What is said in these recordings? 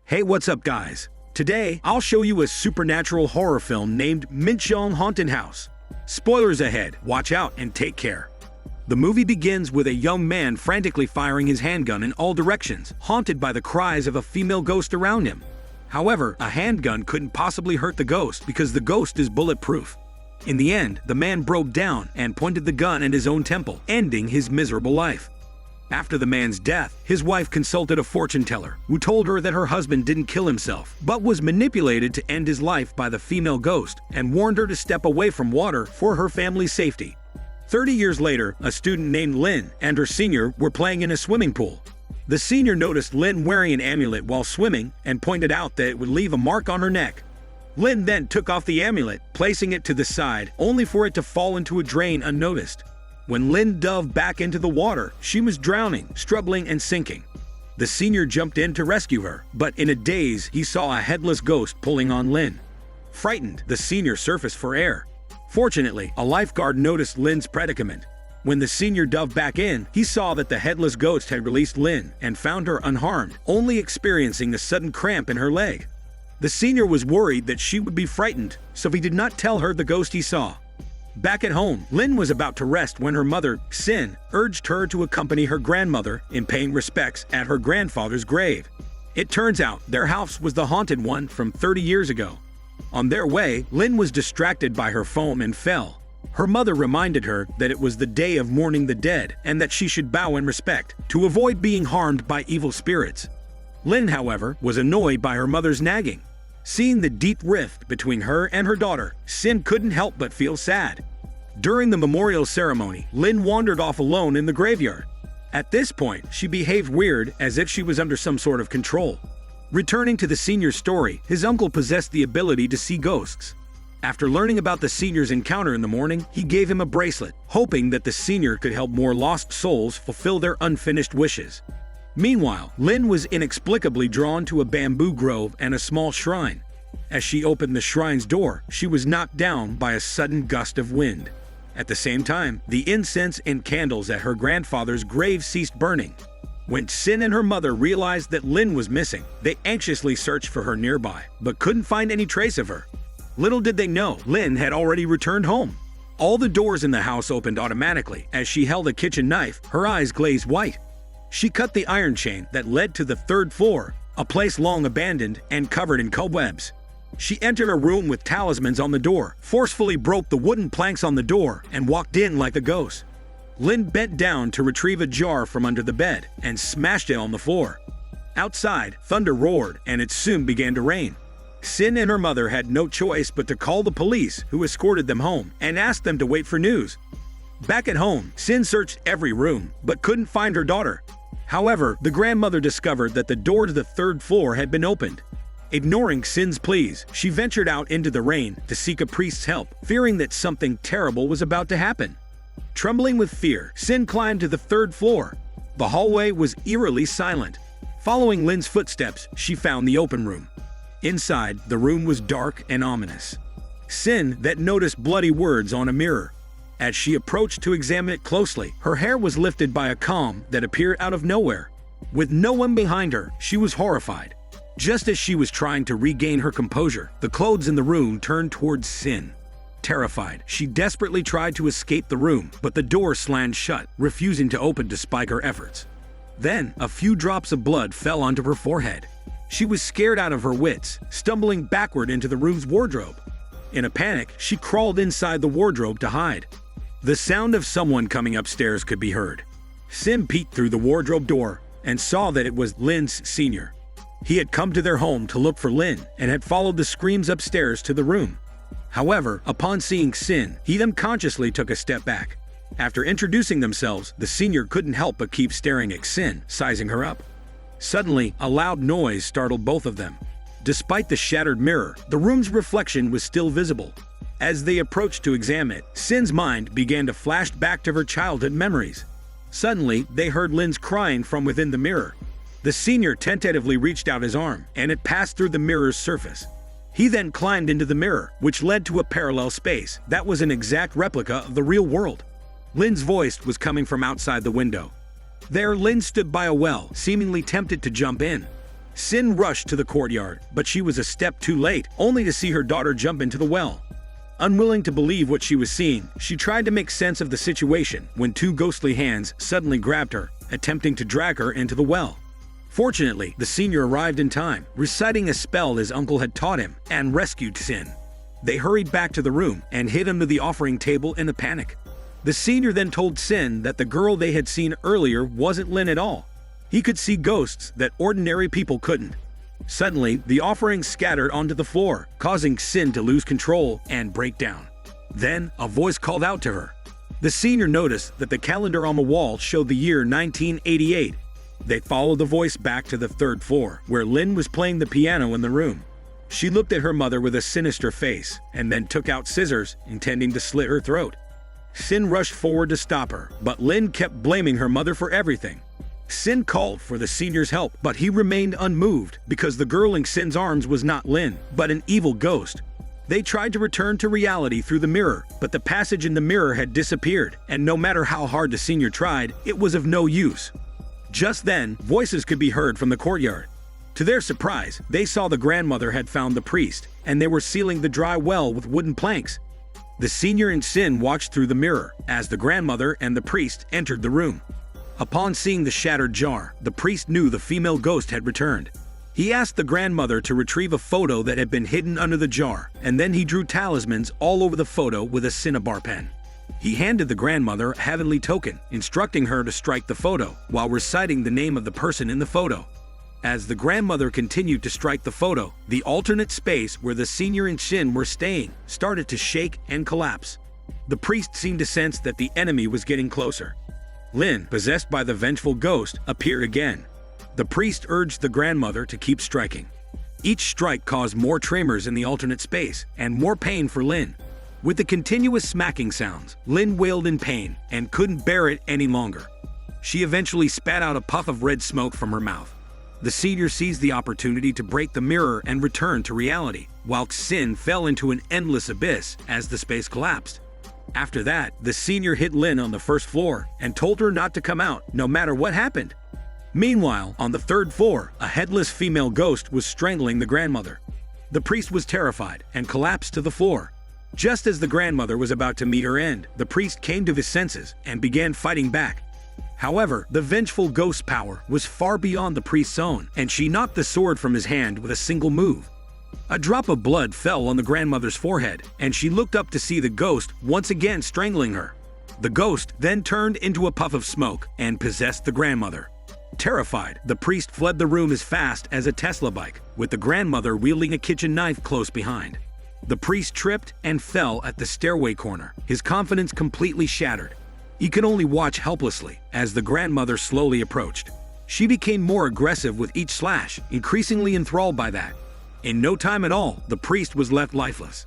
Hey, what's up guys? Today, I'll show you a supernatural horror film named Minxiong Haunted House. Spoilers ahead, watch out and take care. The movie begins with a young man frantically firing his handgun in all directions, haunted by the cries of a female ghost around him. However, a handgun couldn't possibly hurt the ghost because the ghost is bulletproof. In the end, the man broke down and pointed the gun at his own temple, ending his miserable life. After the man's death, his wife consulted a fortune teller, who told her that her husband didn't kill himself, but was manipulated to end his life by the female ghost, and warned her to step away from water for her family's safety. 30 years later, a student named Lynn and her senior were playing in a swimming pool. The senior noticed Lynn wearing an amulet while swimming and pointed out that it would leave a mark on her neck. Lynn then took off the amulet, placing it to the side, only for it to fall into a drain unnoticed. When Lynn dove back into the water, she was drowning, struggling and sinking. The senior jumped in to rescue her, but in a daze, he saw a headless ghost pulling on Lynn. Frightened, the senior surfaced for air. Fortunately, a lifeguard noticed Lynn's predicament. When the senior dove back in, he saw that the headless ghost had released Lynn and found her unharmed, only experiencing a sudden cramp in her leg. The senior was worried that she would be frightened, so he did not tell her the ghost he saw. Back at home, Lynn was about to rest when her mother, Sin, urged her to accompany her grandmother in paying respects at her grandfather's grave. It turns out their house was the haunted one from 30 years ago. On their way, Lynn was distracted by her phone and fell. Her mother reminded her that it was the day of mourning the dead and that she should bow in respect to avoid being harmed by evil spirits. Lynn, however, was annoyed by her mother's nagging. Seeing the deep rift between her and her daughter, Sin couldn't help but feel sad. During the memorial ceremony, Lynn wandered off alone in the graveyard. At this point, she behaved weird, as if she was under some sort of control. Returning to the senior's story, his uncle possessed the ability to see ghosts. After learning about the senior's encounter in the morning, he gave him a bracelet, hoping that the senior could help more lost souls fulfill their unfinished wishes. Meanwhile, Lynn was inexplicably drawn to a bamboo grove and a small shrine. As she opened the shrine's door, she was knocked down by a sudden gust of wind. At the same time, the incense and candles at her grandfather's grave ceased burning. When Sin and her mother realized that Lynn was missing, they anxiously searched for her nearby, but couldn't find any trace of her. Little did they know, Lynn had already returned home. All the doors in the house opened automatically. As she held a kitchen knife, her eyes glazed white. She cut the iron chain that led to the third floor, a place long abandoned and covered in cobwebs. She entered a room with talismans on the door, forcefully broke the wooden planks on the door, and walked in like a ghost. Lynn bent down to retrieve a jar from under the bed and smashed it on the floor. Outside, thunder roared, and it soon began to rain. Sin and her mother had no choice but to call the police, who escorted them home and asked them to wait for news. Back at home, Sin searched every room, but couldn't find her daughter. However, the grandmother discovered that the door to the third floor had been opened. Ignoring Sin's pleas, she ventured out into the rain to seek a priest's help, fearing that something terrible was about to happen. Trembling with fear, Sin climbed to the third floor. The hallway was eerily silent. Following Lynn's footsteps, she found the open room. Inside, the room was dark and ominous. Sin that noticed bloody words on a mirror. As she approached to examine it closely, her hair was lifted by a calm that appeared out of nowhere. With no one behind her, she was horrified. Just as she was trying to regain her composure, the clothes in the room turned towards Sin. Terrified, she desperately tried to escape the room, but the door slammed shut, refusing to open despite her efforts. Then, a few drops of blood fell onto her forehead. She was scared out of her wits, stumbling backward into the room's wardrobe. In a panic, she crawled inside the wardrobe to hide. The sound of someone coming upstairs could be heard. Sin peeked through the wardrobe door and saw that it was Lynn's senior. He had come to their home to look for Lynn and had followed the screams upstairs to the room. However, upon seeing Sin, he unconsciously took a step back. After introducing themselves, the senior couldn't help but keep staring at Sin, sizing her up. Suddenly, a loud noise startled both of them. Despite the shattered mirror, the room's reflection was still visible. As they approached to examine it, Sin's mind began to flash back to her childhood memories. Suddenly, they heard Lynn's crying from within the mirror. The senior tentatively reached out his arm, and it passed through the mirror's surface. He then climbed into the mirror, which led to a parallel space that was an exact replica of the real world. Lin's voice was coming from outside the window. There, Lin stood by a well, seemingly tempted to jump in. Sin rushed to the courtyard, but she was a step too late, only to see her daughter jump into the well. Unwilling to believe what she was seeing, she tried to make sense of the situation when two ghostly hands suddenly grabbed her, attempting to drag her into the well. Fortunately, the senior arrived in time, reciting a spell his uncle had taught him, and rescued Sin. They hurried back to the room and hid under the offering table in a panic. The senior then told Sin that the girl they had seen earlier wasn't Lin at all. He could see ghosts that ordinary people couldn't. Suddenly, the offering scattered onto the floor, causing Sin to lose control and break down. Then, a voice called out to her. The senior noticed that the calendar on the wall showed the year 1988. They followed the voice back to the third floor, where Lin was playing the piano in the room. She looked at her mother with a sinister face, and then took out scissors, intending to slit her throat. Sin rushed forward to stop her, but Lin kept blaming her mother for everything. Sin called for the senior's help, but he remained unmoved because the girl in Sin's arms was not Lin, but an evil ghost. They tried to return to reality through the mirror, but the passage in the mirror had disappeared, and no matter how hard the senior tried, it was of no use. Just then, voices could be heard from the courtyard. To their surprise, they saw the grandmother had found the priest, and they were sealing the dry well with wooden planks. The senior and Sin watched through the mirror as the grandmother and the priest entered the room. Upon seeing the shattered jar, the priest knew the female ghost had returned. He asked the grandmother to retrieve a photo that had been hidden under the jar, and then he drew talismans all over the photo with a cinnabar pen. He handed the grandmother a heavenly token, instructing her to strike the photo, while reciting the name of the person in the photo. As the grandmother continued to strike the photo, the alternate space where the senior and Sin were staying started to shake and collapse. The priest seemed to sense that the enemy was getting closer. Lin, possessed by the vengeful ghost, appeared again. The priest urged the grandmother to keep striking. Each strike caused more tremors in the alternate space and more pain for Lin. With the continuous smacking sounds, Lin wailed in pain and couldn't bear it any longer. She eventually spat out a puff of red smoke from her mouth. The senior seized the opportunity to break the mirror and return to reality, while Sin fell into an endless abyss as the space collapsed. After that, the senior hit Lin on the first floor and told her not to come out, no matter what happened. Meanwhile, on the third floor, a headless female ghost was strangling the grandmother. The priest was terrified and collapsed to the floor. Just as the grandmother was about to meet her end, the priest came to his senses and began fighting back. However, the vengeful ghost's power was far beyond the priest's own, and she knocked the sword from his hand with a single move. A drop of blood fell on the grandmother's forehead, and she looked up to see the ghost once again strangling her. The ghost then turned into a puff of smoke and possessed the grandmother. Terrified, the priest fled the room as fast as a Tesla bike, with the grandmother wielding a kitchen knife close behind. The priest tripped and fell at the stairway corner, his confidence completely shattered. He could only watch helplessly as the grandmother slowly approached. She became more aggressive with each slash, increasingly enthralled by that. In no time at all, the priest was left lifeless.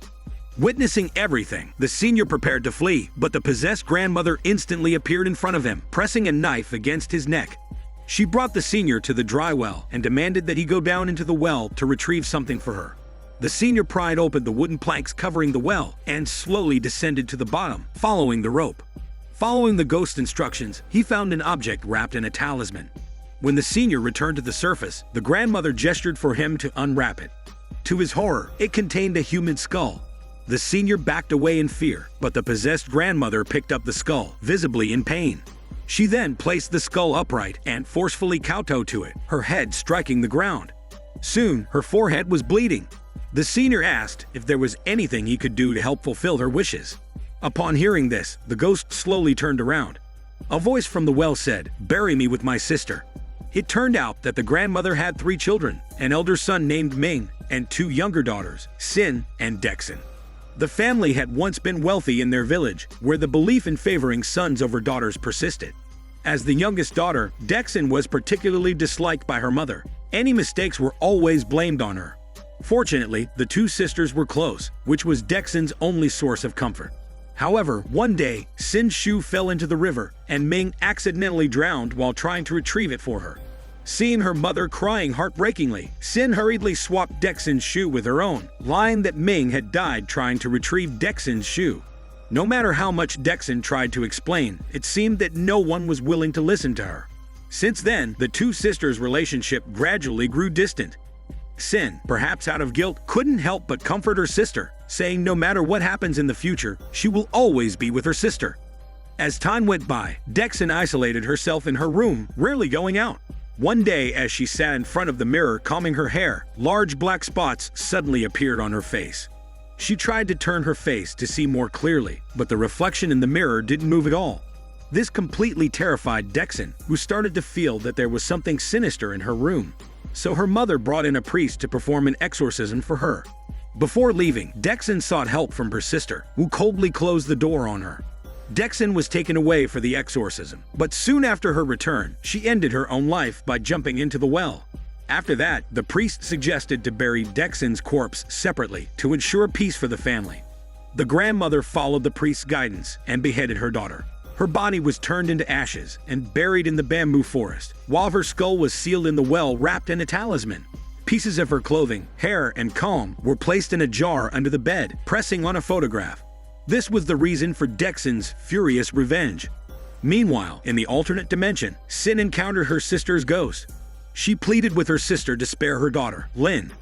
Witnessing everything, the senior prepared to flee, but the possessed grandmother instantly appeared in front of him, pressing a knife against his neck. She brought the senior to the dry well and demanded that he go down into the well to retrieve something for her. The senior pried open the wooden planks covering the well and slowly descended to the bottom, following the rope. Following the ghost's instructions, he found an object wrapped in a talisman. When the senior returned to the surface, the grandmother gestured for him to unwrap it. To his horror, it contained a human skull. The senior backed away in fear, but the possessed grandmother picked up the skull, visibly in pain. She then placed the skull upright and forcefully kowtowed to it, her head striking the ground. Soon, her forehead was bleeding. The senior asked if there was anything he could do to help fulfill her wishes. Upon hearing this, the ghost slowly turned around. A voice from the well said, "Bury me with my sister." It turned out that the grandmother had 3 children, an elder son named Ming, and 2 younger daughters, Sin and Dexin. The family had once been wealthy in their village, where the belief in favoring sons over daughters persisted. As the youngest daughter, Dexin was particularly disliked by her mother. Any mistakes were always blamed on her. Fortunately, the 2 sisters were close, which was Dexin's only source of comfort. However, one day, Sin's shoe fell into the river, and Ming accidentally drowned while trying to retrieve it for her. Seeing her mother crying heartbreakingly, Sin hurriedly swapped Dexin's shoe with her own, lying that Ming had died trying to retrieve Dexin's shoe. No matter how much Dexon tried to explain, it seemed that no one was willing to listen to her. Since then, the two sisters' relationship gradually grew distant. Sin, perhaps out of guilt, couldn't help but comfort her sister, saying no matter what happens in the future, she will always be with her sister. As time went by, Dexon isolated herself in her room, rarely going out. One day, as she sat in front of the mirror combing her hair, large black spots suddenly appeared on her face. She tried to turn her face to see more clearly, but the reflection in the mirror didn't move at all. This completely terrified Dexon, who started to feel that there was something sinister in her room. So her mother brought in a priest to perform an exorcism for her. Before leaving, Dexon sought help from her sister, who coldly closed the door on her. Dexon was taken away for the exorcism, but soon after her return, she ended her own life by jumping into the well. After that, the priest suggested to bury Dexon's corpse separately to ensure peace for the family. The grandmother followed the priest's guidance and beheaded her daughter. Her body was turned into ashes and buried in the bamboo forest, while her skull was sealed in the well wrapped in a talisman. Pieces of her clothing, hair, and comb were placed in a jar under the bed, pressing on a photograph. This was the reason for Dexon's furious revenge. Meanwhile, in the alternate dimension, Sin encountered her sister's ghost. She pleaded with her sister to spare her daughter, Lynn.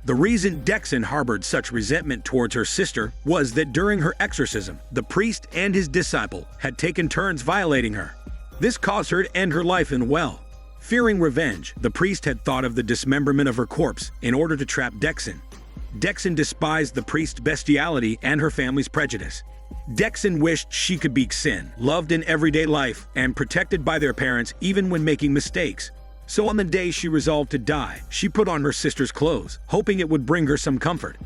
The reason Dexon harbored such resentment towards her sister was that during her exorcism, the priest and his disciple had taken turns violating her. This caused her to end her life in a well. Fearing revenge, the priest had thought of the dismemberment of her corpse in order to trap Dexon. Dexon despised the priest's bestiality and her family's prejudice. Dexon wished she could be Sin, loved in everyday life and protected by their parents even when making mistakes. So on the day she resolved to die, she put on her sister's clothes, hoping it would bring her some comfort.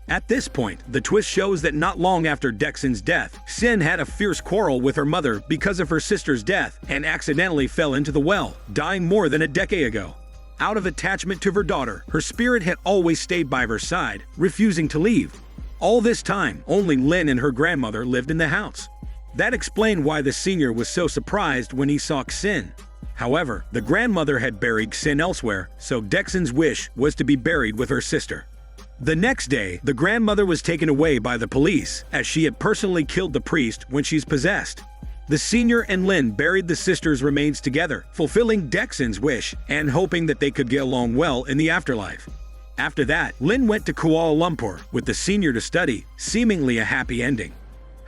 At this point, the twist shows that not long after Dexon's death, Sin had a fierce quarrel with her mother because of her sister's death and accidentally fell into the well, dying more than a decade ago. Out of attachment to her daughter, her spirit had always stayed by her side, refusing to leave. All this time, only Lynn and her grandmother lived in the house. That explained why the senior was so surprised when he saw Xin. However, the grandmother had buried Xin elsewhere, so Dexon's wish was to be buried with her sister. The next day, the grandmother was taken away by the police, as she had personally killed the priest when she's possessed. The senior and Lynn buried the sisters' remains together, fulfilling Dexon's wish and hoping that they could get along well in the afterlife. After that, Lynn went to Kuala Lumpur with the senior to study, seemingly a happy ending.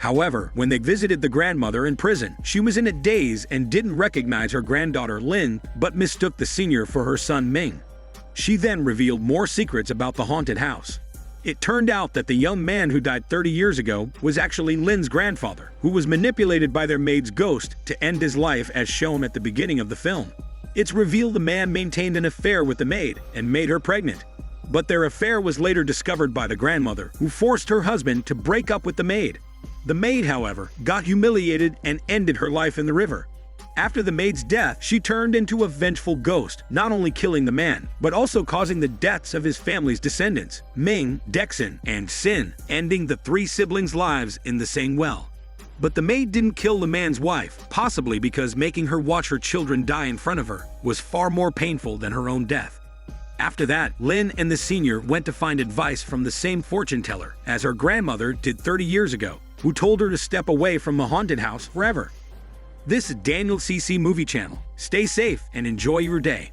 However, when they visited the grandmother in prison, she was in a daze and didn't recognize her granddaughter Lynn, but mistook the senior for her son Ming. She then revealed more secrets about the haunted house. It turned out that the young man who died 30 years ago was actually Lynn's grandfather, who was manipulated by their maid's ghost to end his life as shown at the beginning of the film. It's revealed the man maintained an affair with the maid and made her pregnant. But their affair was later discovered by the grandmother, who forced her husband to break up with the maid. The maid, however, got humiliated and ended her life in the river. After the maid's death, she turned into a vengeful ghost, not only killing the man, but also causing the deaths of his family's descendants, Ming, Dexon, and Sin, ending the three siblings' lives in the same well. But the maid didn't kill the man's wife, possibly because making her watch her children die in front of her was far more painful than her own death. After that, Lynn and the senior went to find advice from the same fortune teller as her grandmother did 30 years ago, who told her to step away from the haunted house forever. This is Daniel CC Movie Channel. Stay safe and enjoy your day.